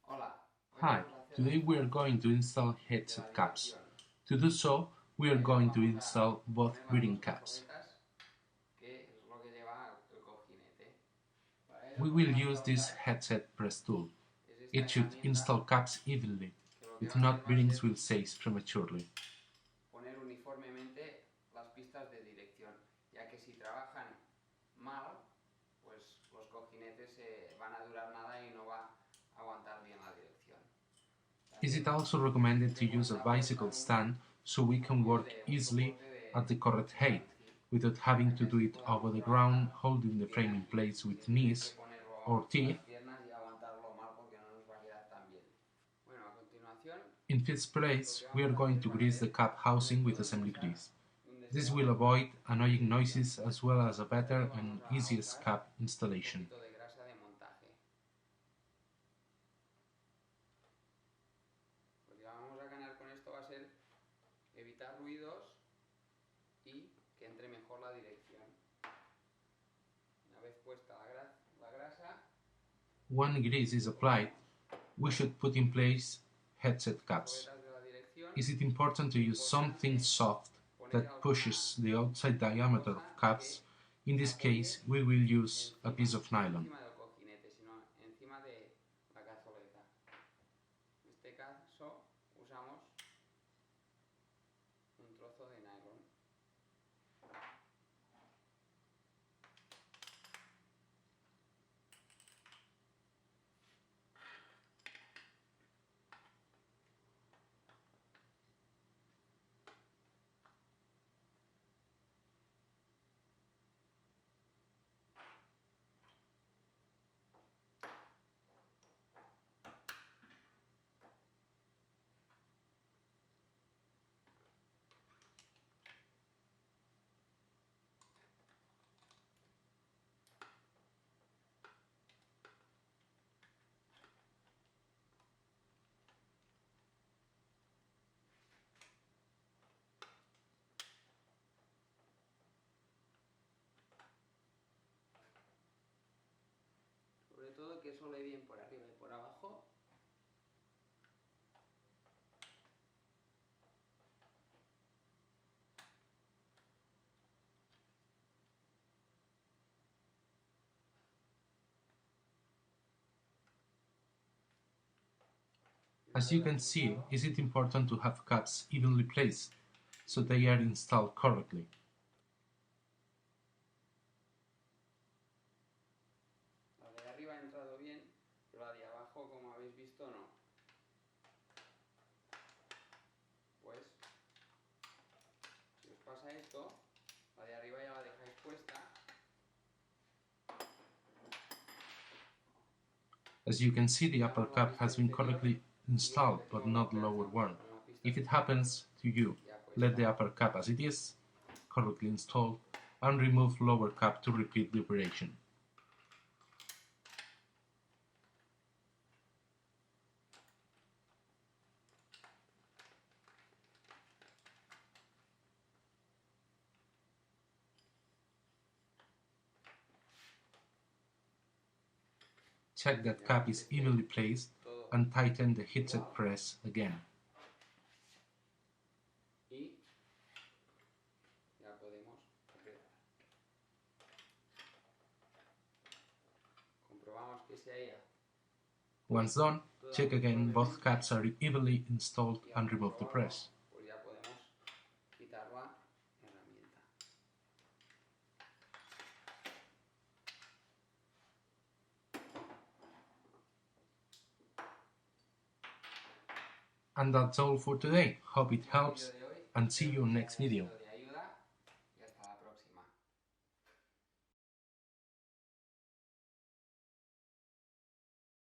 Hi, today we are going to install headset caps. To do so, we are going to install both breathing caps. We will use this headset press tool. It should install caps evenly. If not, bearings will seize prematurely. Poner uniformemente las pistas de dirección, ya que si trabajan mal, pues los cojinetes van a durar nada y no va a aguantar bien la dirección. Is it also recommended to use a bicycle stand so we can work easily at the correct height, without having to do it over the ground, holding the frame in place with knees or teeth? In fifth place, we are going to grease the cap housing with assembly grease. This will avoid annoying noises as well as a better and easiest cap installation. Lo que vamos a ganar con esto va a ser evitar ruidos y que entre mejor la dirección. Una vez puesta la grasa, when grease is applied, we should put in place headset caps. Is it important to use something soft that pushes the outside diameter of caps? In this case, we will use a piece of nylon. encima de la cazoleta. En este caso usamos un trozo de nylon. Sobre todo que eso le bien por arriba y por abajo. As you can see, is it important to have caps evenly placed so they are installed correctly. La de arriba ha entrado bien, pero la de abajo, como habéis visto, no. Pues, si os pasa esto, la de arriba ya la dejáis puesta. As you can see, the upper cap has been correctly installed, but not the lower one. If it happens to you, let the upper cap as it is, correctly installed, and remove lower cap to repeat the operation. Check that cap is evenly placed and tighten the headset press again. Y ya podemos apretar. Comprobamos que se haya. Once done, check again both caps are evenly installed and remove the press. Pues ya podemos quitar la herramienta. And that's all for today. Hope it helps and see you next video.